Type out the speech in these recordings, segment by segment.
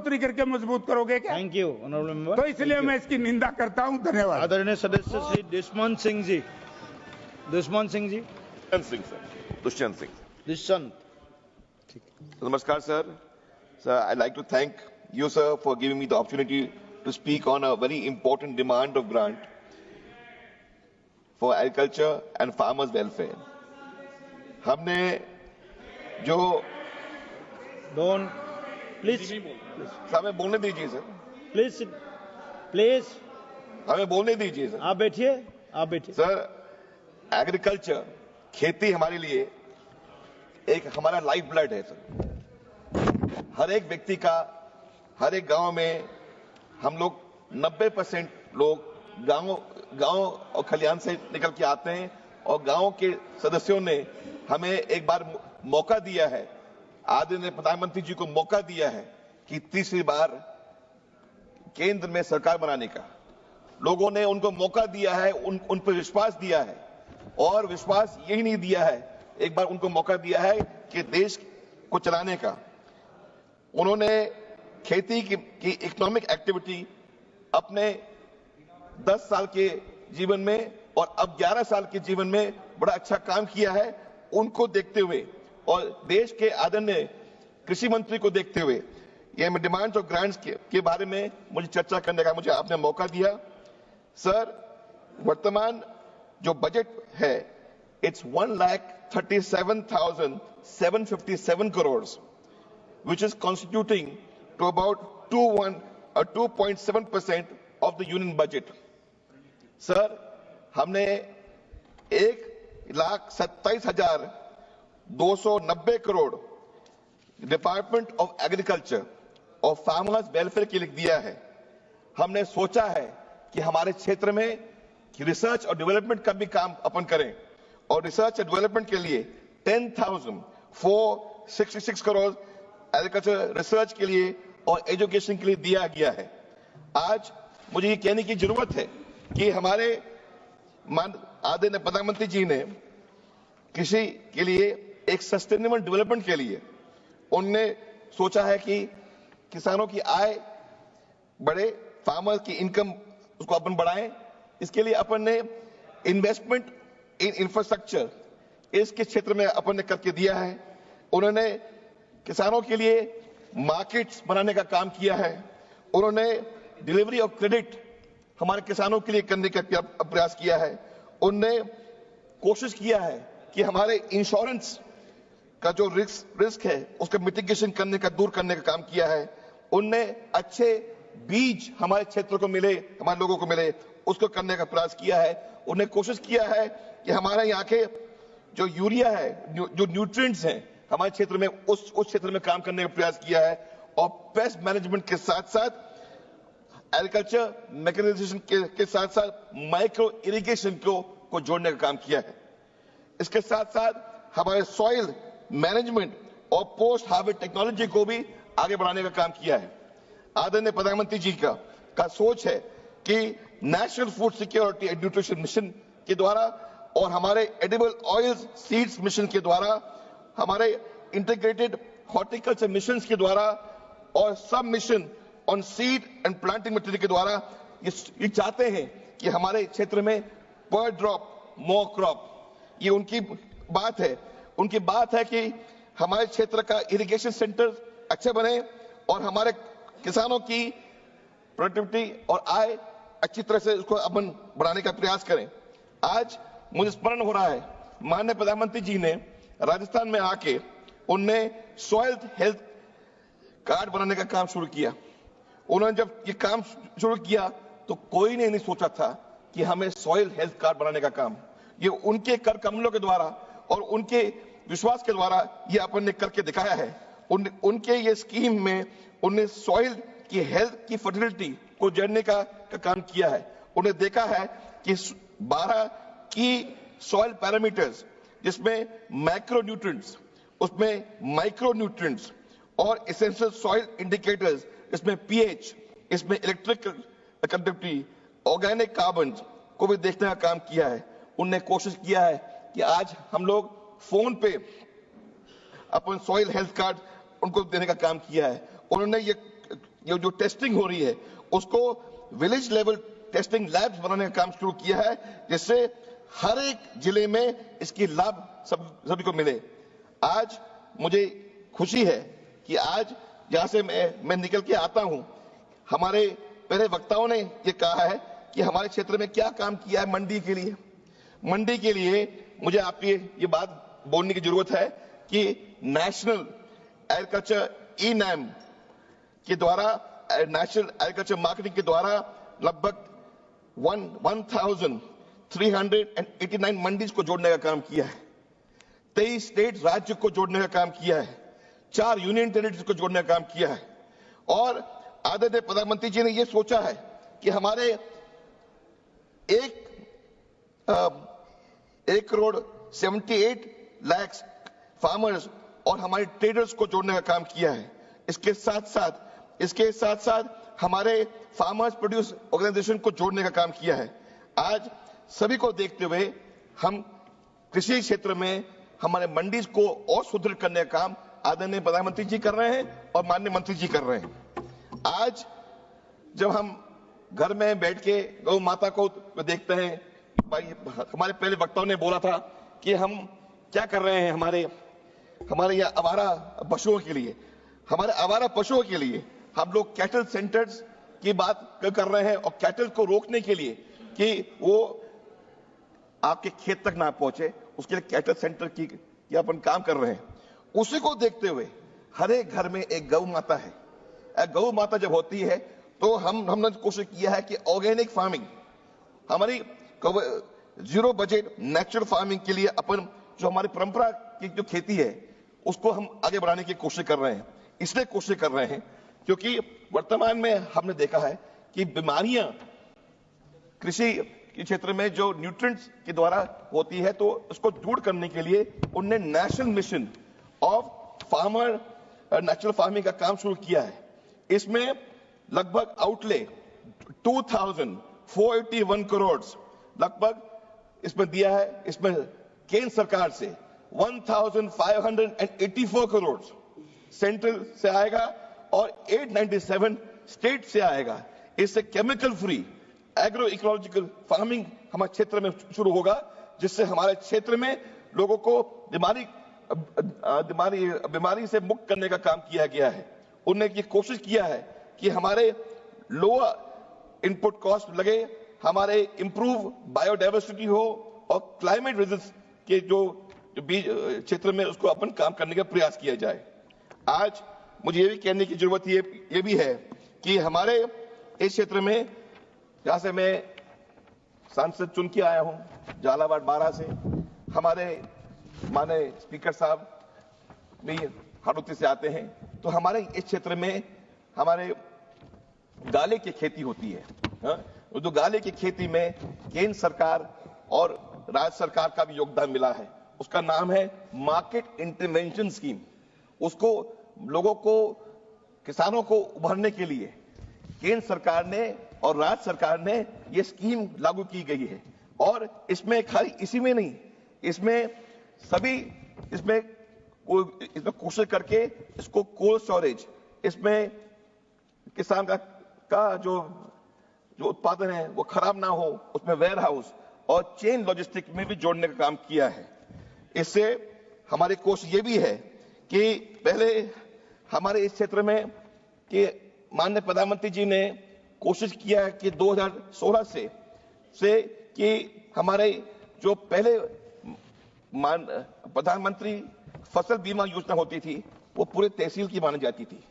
बढ़ोतरी करके मजबूत करोगे क्या? Thank you honourable member. तो इसलिए मैं इसकी निंदा करता हूं। धन्यवाद। आदरणीय सदस्य Shri Dushyant Singh ji. Dushyant Singh ji. Dushyant Singh. Dushyant. Namaskar, sir. Sir, I'd like to thank you, sir, for giving me the opportunity to speak on a very important demand of grant for agriculture and farmers' welfare. हमने जो डोंट प्लीज हमें बोलने दीजिए सर। प्लीज प्लीज हमें बोलने दीजिए sir. आप बैठिए। सर, एग्रीकल्चर खेती हमारे लिए एक हमारा लाइफ ब्लड है सर। हर एक व्यक्ति का हर एक गांव में हम लोग 90% लोग गांव और खलिहान से निकल के आते हैं और गांव के सदस्यों ने हमें एक बार मौका दिया है, आदरणीय प्रधानमंत्री जी को मौका दिया है कि तीसरी बार केंद्र में सरकार बनाने का। लोगों ने उनको मौका दिया है, उन पर विश्वास दिया है और विश्वास यही नहीं दिया है, एक बार उनको मौका दिया है कि देश को चलाने का। उन्होंने खेती की इकोनॉमिक एक्टिविटी अपने 10 साल के जीवन में और अब 11 साल के जीवन में बड़ा अच्छा काम किया है। उनको देखते हुए और देश के आदरणीय कृषि मंत्री को देखते हुए ये डिमांड्स और ग्रांट्स के बारे में मुझे चर्चा करने का मुझे आपने मौका दिया। सर, वर्तमान जो बजट है it's 1,37,757 crores, which is constituting to about 2.7% of the union budget. Sir, हमने 1,27,290 करोड़ डिपार्टमेंट ऑफ एग्रीकल्चर और फार्मर्स वेलफेयर के लिए दिया है। हमने सोचा है कि हमारे क्षेत्र में रिसर्च और डेवलपमेंट का भी काम अपन करें और रिसर्च एंड डेवलपमेंट के लिए 10,466 करोड़ एग्रीकल्चर रिसर्च के लिए और एजुकेशन के लिए दिया गया है। आज मुझे ये कहने की जरूरत है कि हमारे आदरणीय प्रधानमंत्री जी ने कृषि के लिए एक सस्टेनेबल डेवलपमेंट के लिए उनने सोचा है कि किसानों की आय बढ़े, फार्मर की इनकम उसको अपन बढ़ाएं। इसके लिए अपन ने इन्वेस्टमेंट इन इंफ्रास्ट्रक्चर इसके क्षेत्र में अपन ने करके दिया है। उन्होंने किसानों के लिए मार्केट्स बनाने का काम किया है। उन्होंने डिलीवरी ऑफ क्रेडिट हमारे किसानों के लिए करने का प्रयास किया है। उन्होंने कोशिश किया है कि हमारे इंश्योरेंस का जो रिस्क है उसका मिटिगेशन करने का, दूर करने का काम किया है। उनने अच्छे बीज हमारे क्षेत्र को मिले, हमारे लोगों को मिले, उसको करने का प्रयास किया है। उन्हें कोशिश किया है कि हमारे यहाँ के जो यूरिया है, जो न्यूट्रिएंट्स हैं हमारे क्षेत्र में, उस क्षेत्र में काम करने का प्रयास किया है और पेस्ट मैनेजमेंट के साथ साथ एग्रीकल्चर मैकेनाइजेशन के साथ साथ माइक्रो इरिगेशन को जोड़ने का काम किया है। इसके साथ साथ हमारे सॉइल मैनेजमेंट और पोस्ट हार्वेस्ट टेक्नोलॉजी को भी आगे बढ़ाने का काम किया है। आदरणीय प्रधानमंत्री जी का सोच है कि national food security and nutrition mission के द्वारा और हमारे एडिबल ऑयल्स सीड्स मिशन के द्वारा, हमारे इंटीग्रेटेड हॉर्टिकल्चर मिशन के द्वारा और सब mission on seed and planting material के द्वारा ये चाहते हैं कि हमारे क्षेत्र में पर ड्रॉप मोर क्रॉप, ये उनकी बात है। उनकी बात है कि हमारे क्षेत्र का इरिगेशन सेंटर अच्छे बने और हमारे किसानों की प्रोडक्टिविटी और आय अच्छी तरह से उसको अपन बढ़ाने का प्रयास करें। आज मुझे स्मरण हो रहा है, माननीय प्रधानमंत्री जी ने राजस्थान में आके उनने सॉइल हेल्थ कार्ड बनाने का काम शुरू किया। उन्होंने जब ये काम शुरू किया तो कोई ने नहीं सोचा था कि हमें सॉइल हेल्थ कार्ड बनाने का काम, ये उनके कर कमलों के द्वारा और उनके विश्वास के द्वारा ये अपन ने करके दिखाया है। उनके ये स्कीम में उन्हें सॉइल की हेल्थ की फर्टिलिटी को जोड़ने का काम किया है। उन्हें देखा है कि 12 की सॉइल पैरामीटर्स जिसमें मैक्रो न्यूट्रिएंट्स, उसमें माइक्रो न्यूट्रिएंट्स और एसेंशियल सॉइल इंडिकेटर्स, इसमें पीएच, इसमें इलेक्ट्रिक कंडक्टिविटी, ऑर्गेनिक कार्बन को भी देखने का काम किया है। उनने कोशिश किया है कि आज हम लोग फोन पे अपन सॉइल हेल्थ कार्ड उनको देने का काम किया है। उन्होंने ये ये जो टेस्टिंग हो रही है उसको विलेज लेवल टेस्टिंग लैब्स बनाने का काम शुरू किया है, जिससे हर एक जिले में इसकी लाभ सभी को मिले। आज मुझे खुशी है कि आज जहां से मैं निकल के आता हूं, हमारे पहले वक्ताओं ने ये कहा है कि हमारे क्षेत्र में क्या काम किया है मंडी के लिए। मंडी के लिए मुझे आपकी ये बात बोलने की जरूरत है कि नेशनल एग्रीकल्चर ई-नैम के द्वारा, नेशनल एग्रीकल्चर मार्केटिंग के द्वारा लगभग 1389 मंडीज को जोड़ने का काम किया है, 23 स्टेट राज्य को जोड़ने का काम किया है, 4 यूनियन टेरिटरीज को जोड़ने का काम किया है। और आदरणीय प्रधानमंत्री जी ने यह सोचा है कि हमारे 1,78,00,000 फार्मर्स और हमारे ट्रेडर्स को जोड़ने का काम किया है। इसके साथ साथ हमारे फार्मर्स प्रोड्यूस ऑर्गेनाइजेशन को जोड़ने का काम किया है। आज सभी को देखते हुए हम कृषि क्षेत्र में हमारे मंडीज को और सुदृढ़ करने का काम आदरणीय प्रधानमंत्री जी कर रहे हैं और माननीय मंत्री जी कर रहे हैं। आज जब हम घर में बैठ के गौ माता को देखते हैं, भाई हमारे पहले वक्ताओं ने बोला था कि हम क्या कर रहे हैं हमारे यहाँ आवारा पशुओं के लिए। हमारे आवारा पशुओं के लिए हम लोग कैटल सेंटर्स की बात कर रहे हैं, और कैटल को रोकने के लिए कि वो आपके खेत तक ना पहुंचे, उसके लिए कैटल सेंटर की अपन काम कर रहे हैं। उसी को देखते हुए हर एक घर में एक गौ माता है। गौ माता जब होती है तो हमने कोशिश किया है कि ऑर्गेनिक फार्मिंग, हमारी जीरो बजट नेचुरल फार्मिंग के लिए अपन जो हमारी परंपरा की जो खेती है उसको हम आगे बढ़ाने की कोशिश कर रहे हैं। इसलिए कोशिश कर रहे हैं क्योंकि वर्तमान में हमने देखा है कि बीमारियां कृषि के क्षेत्र में जो न्यूट्रिएंट्स के द्वारा होती है, तो उसको दूर करने के लिए उनने national mission of farmer natural farming का काम शुरू किया है। इसमें लगभग आउटले 2,481 करोड़ लगभग इसमें दिया है। इसमें केंद्र सरकार से 1,584 करोड़ सेंट्रल से आएगा और 897 स्टेट से आएगा। इससे chemical free agro ecological farming हमारे क्षेत्र में शुरू होगा, जिससे हमारे क्षेत्र में लोगों को बीमारी से मुक्त करने का काम किया गया है। उन्होंने ये कोशिश किया है कि हमारे लोअर इनपुट कॉस्ट लगे, हमारे इंप्रूव बायोडाइवर्सिटी हो और क्लाइमेट रेजिस्टेंस के जो बीज क्षेत्र में उसको अपन काम करने का प्रयास किया जाए। आज मुझे ये भी कहने की जरूरत ये भी है कि हमारे इस क्षेत्र में, जहां से मैं सांसद चुन के आया हूं, झालावाड़ 12 से, हमारे माननीय स्पीकर साहब भी हाड़ौती से आते हैं, तो हमारे इस क्षेत्र में हमारे गाले की खेती होती है। तो गाले की खेती में केंद्र सरकार और राज्य सरकार का भी योगदान मिला है। उसका नाम है मार्केट इंटरवेंशन स्कीम। उसको लोगों को, किसानों को उभरने के लिए केंद्र सरकार ने और राज्य सरकार ने ये स्कीम लागू की गई है। और इसमें खाली इसी में नहीं, इसमें कोशिश करके इसको कोल्ड स्टोरेज, इसमें किसान का जो उत्पादन है वो खराब ना हो, उसमें वेयर हाउस और चेन लॉजिस्टिक में भी जोड़ने का काम किया है। इससे हमारी कोशिश ये भी है कि पहले हमारे इस क्षेत्र में कि माननीय प्रधानमंत्री जी ने कोशिश किया है कि 2016 से कि हमारे जो पहले प्रधानमंत्री फसल बीमा योजना होती थी वो पूरे तहसील की मानी जाती थी,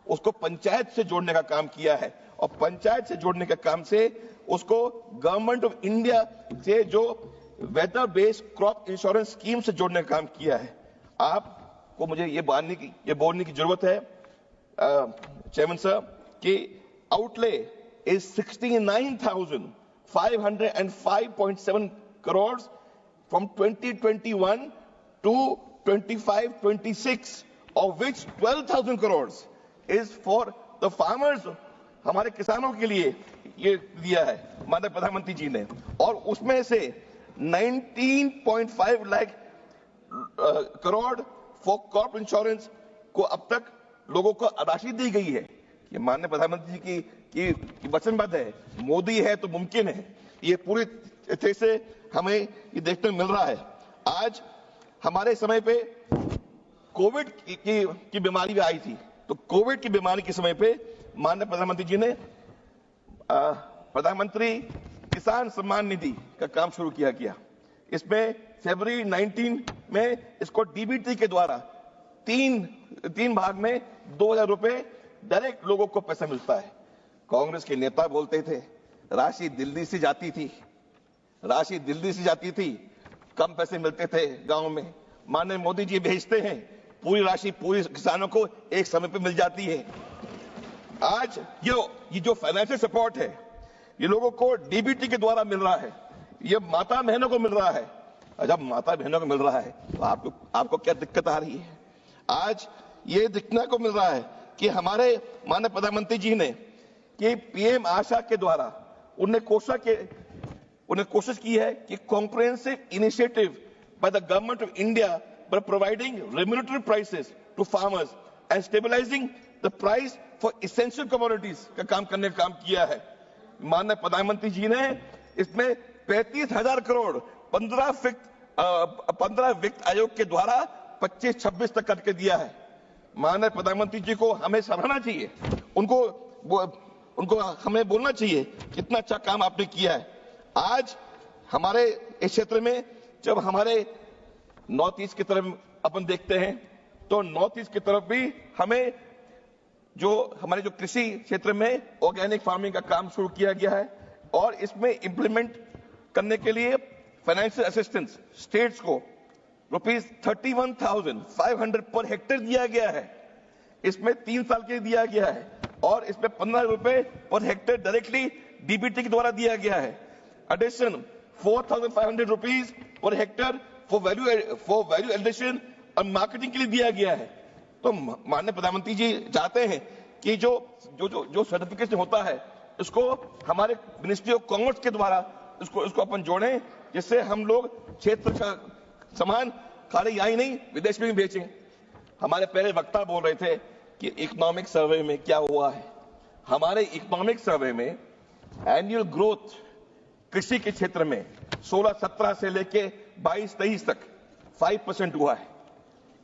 उसको पंचायत से जोड़ने का काम किया है। और पंचायत से जोड़ने के काम से उसको गवर्नमेंट ऑफ इंडिया से जो weather based crop insurance scheme से जोड़ने का काम किया है। आपको मुझे ये बोलने की जरूरत है चेयरमैन साहब कि outlay is 69,505.7 crore from 2021 to 25-26, of which 12,000 crores is for the farmers, हमारे किसानों के लिए ये दिया है माननीय प्रधानमंत्री जी ने। और उसमें से 19.5 lakh crore for crop insurance को अब तक लोगों को राशि दी गई है, कि माननीय प्रधानमंत्री जी की वचनबद्ध है, मोदी है तो मुमकिन है। ये पूरी तरह से हमें ये देखने को मिल रहा है। आज हमारे समय पे कोविड की बीमारी भी आई थी, तो कोविड की बीमारी के समय पे माननीय प्रधानमंत्री जी ने प्रधानमंत्री किसान सम्मान निधि का काम शुरू किया गया। इसमें फरवरी 19 में इसको डीबीटी के द्वारा तीन भाग में 2000 रुपए डायरेक्ट लोगों को पैसा मिलता है। कांग्रेस के नेता बोलते थे राशि दिल्ली से जाती थी, कम पैसे मिलते थे गांव में। माननीय मोदी जी भेजते हैं, पूरी राशि पूरी किसानों को एक समय पे मिल जाती है। आज ये जो फाइनेंशियल सपोर्ट है, ये लोगों को डीबीटी के द्वारा मिल रहा है, ये माता बहनों को मिल रहा है। जब माता बहनों को मिल रहा है तो आपको क्या दिक्कत आ रही है? आज ये दिखने को मिल रहा है कि हमारे माननीय प्रधानमंत्री जी ने कि पीएम आशा के द्वारा उन्हें कोशिश की है कि comprehensive initiative by the government of India by providing remunerative prices to farmers and stabilizing the price for essential commodities का काम किया है। माननीय प्रधानमंत्री जी ने इसमें 35,000 करोड़ 15 वित्त आयोग के द्वारा 25-26 तक करके दिया है। माननीय प्रधानमंत्री जी को हमें सराहना चाहिए, उनको हमें बोलना चाहिए कितना अच्छा काम आपने किया है। आज हमारे इस क्षेत्र में जब हमारे नॉर्थ ईस्ट की तरफ अपन देखते हैं तो नॉर्थ ईस्ट की तरफ भी हमें हमारे जो कृषि क्षेत्र में ऑर्गेनिक फार्मिंग का काम शुरू किया गया है और इसमें इंप्लीमेंट करने के लिए फाइनेंशियल असिस्टेंस स्टेट्स को ₹31,500 पर हेक्टेयर दिया गया है। इसमें 3 साल के लिए दिया गया है और इसमें 15 रुपए पर हेक्टेयर डायरेक्टली डीबीटी के द्वारा दिया गया है। Addition 4,500 rupees per hectare for value addition और मार्केटिंग के लिए दिया गया है। तो माननीय प्रधानमंत्री जी चाहते हैं कि जो सर्टिफिकेशन होता है इसको हमारे मिनिस्ट्री ऑफ कॉमर्स के द्वारा इसको अपन जोड़ें, जिससे हम लोग क्षेत्र का सामान खाली यहीं नहीं विदेश में भी बेचें। हमारे पहले वक्ता बोल रहे थे कि इकोनॉमिक सर्वे में क्या हुआ है। हमारे इकोनॉमिक सर्वे में एनुअल ग्रोथ कृषि के क्षेत्र में 16-17 से लेके 22-23 तक 5% हुआ है।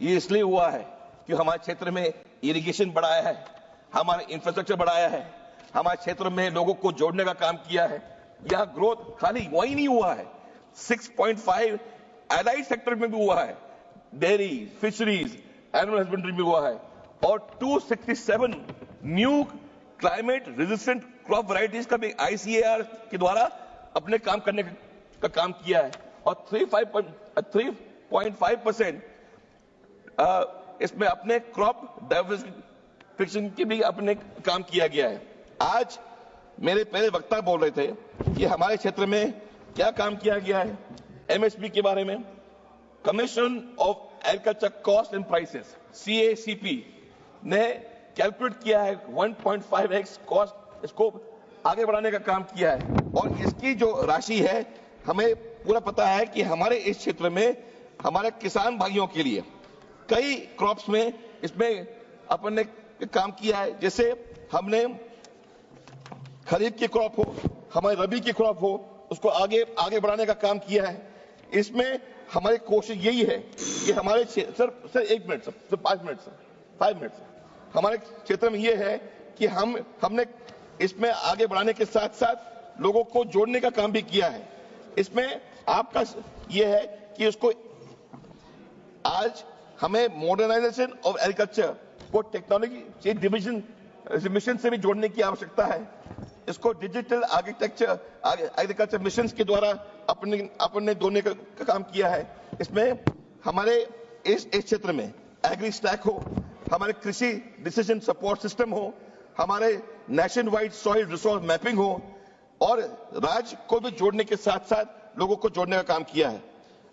ये इसलिए हुआ है कि हमारे क्षेत्र में इरिगेशन बढ़ाया है, हमारे इंफ्रास्ट्रक्चर बढ़ाया है, हमारे क्षेत्र में लोगों को जोड़ने का काम किया है। यह ग्रोथ खाली वही नहीं हुआ है, 6.5 एलाइड सेक्टर में भी हुआ है, डेयरी, फिशरीज, एनिमल हस्बेंड्री में हुआ है और 267 new climate resistant crop varieties का भी ICAR के द्वारा अपने काम करने का काम किया है और 3.5% इसमें अपने क्रॉप डाइवर्सिफिकेशन की भी अपने काम किया गया है। आज मेरे पहले वक्ता बोल रहे थे कि हमारे क्षेत्र में क्या काम किया गया है। MSP के बारे में commission of agriculture cost and prices CACP ने कैलकुलेट किया है 1.5x कॉस्ट, इसको आगे बढ़ाने का काम किया है और इसकी जो राशि है हमें पूरा पता है कि हमारे इस क्षेत्र में हमारे किसान भाइयों के लिए कई क्रॉप्स में इसमें अपन ने काम किया है। जैसे हमने खरीफ की क्रॉप हो, हमारी रबी की क्रॉप हो, उसको आगे बढ़ाने का काम किया है। इसमें हमारी कोशिश यही है कि हमारे सर 1 मिनट सर 5 मिनट हमारे क्षेत्र में ये है कि हमने इसमें आगे बढ़ाने के साथ साथ लोगों को जोड़ने का काम भी किया है। इसमें आपका ये है कि उसको आज हमें मॉडर्नाइजेशन ऑफ एग्रीकल्चर को टेक्नोलॉजी डिविजन मिशन से भी जोड़ने की आवश्यकता है। इसको डिजिटल आर्किटेक्चर एग्रीकल्चर मिशन के द्वारा अपने जोड़ने का काम किया है। इसमें हमारे इस क्षेत्र में एग्री स्टैक हो, हमारे कृषि डिसीजन सपोर्ट सिस्टम हो, हमारे nation wide soil resource mapping हो और राज्य को भी जोड़ने के साथ साथ लोगों को जोड़ने का काम किया है।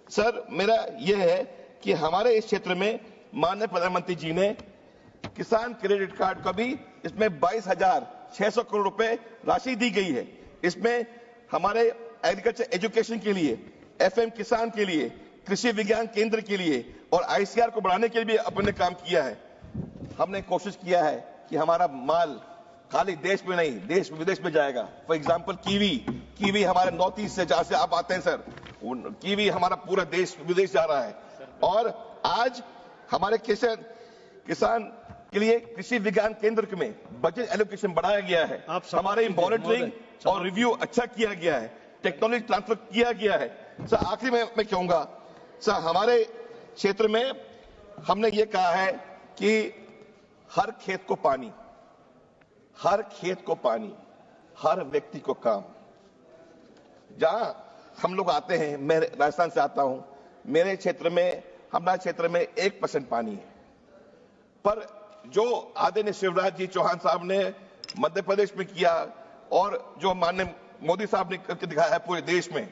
सर मेरा यह है कि हमारे इस क्षेत्र में माननीय प्रधानमंत्री जी ने किसान क्रेडिट कार्ड का भी इसमें 22,600 करोड़ रुपए राशि दी गई है। इसमें हमारे एग्रीकल्चर एजुकेशन के लिए, FM किसान के लिए, कृषि विज्ञान केंद्र के लिए और ICAR को बढ़ाने के लिए भी अपन ने काम किया है। हमने कोशिश किया है कि हमारा माल खाली देश में नहीं, देश विदेश में जाएगा। फॉर एग्जाम्पल कीवी हमारे नॉर्थ ईस्ट से जहां से आप आते हैं सर, कीवी हमारा पूरा देश विदेश जा रहा है। और आज हमारे किसान के लिए कृषि विज्ञान केंद्र में बजट एलोकेशन बढ़ाया गया है, हमारे मॉनिटरिंग और रिव्यू अच्छा किया गया है, टेक्नोलॉजी ट्रांसफर किया गया है। सर आखिरी में मैं कहूंगा सर, हमारे क्षेत्र में हमने ये कहा है कि हर खेत को पानी, हर खेत को पानी, हर व्यक्ति को काम। जहां हम लोग आते हैं, मैं राजस्थान से आता हूं, मेरे क्षेत्र में, हमारे क्षेत्र में 1% पानी है, पर जो आदरणीय शिवराज जी चौहान साहब ने मध्य प्रदेश में किया और जो माननीय मोदी साहब ने करके दिखाया है पूरे देश में,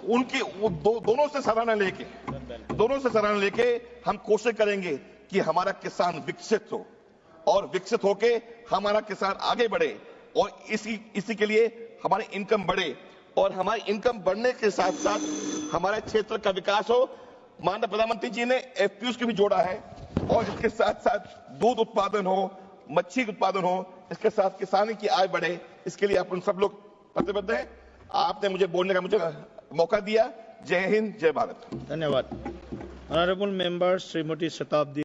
उनकी वो दोनों से सराहना लेके हम कोशिश करेंगे कि हमारा किसान विकसित हो और विकसित होके हमारा किसान आगे बढ़े और इसी के लिए हमारी इनकम बढ़े और हमारी इनकम बढ़ने के साथ साथ हमारे क्षेत्र का विकास हो। माननीय प्रधानमंत्री जी ने एफपीओ को भी जोड़ा है और इसके साथ साथ दूध उत्पादन हो, मच्छी उत्पादन हो, इसके साथ किसानी की आय बढ़े, इसके लिए अपन सब लोग प्रतिबद्ध हैं। आपने मुझे बोलने का मुझे मौका दिया। जय हिंद, जय भारत। धन्यवाद। ऑनरेबल मेंबर श्रीमती शताब्दी।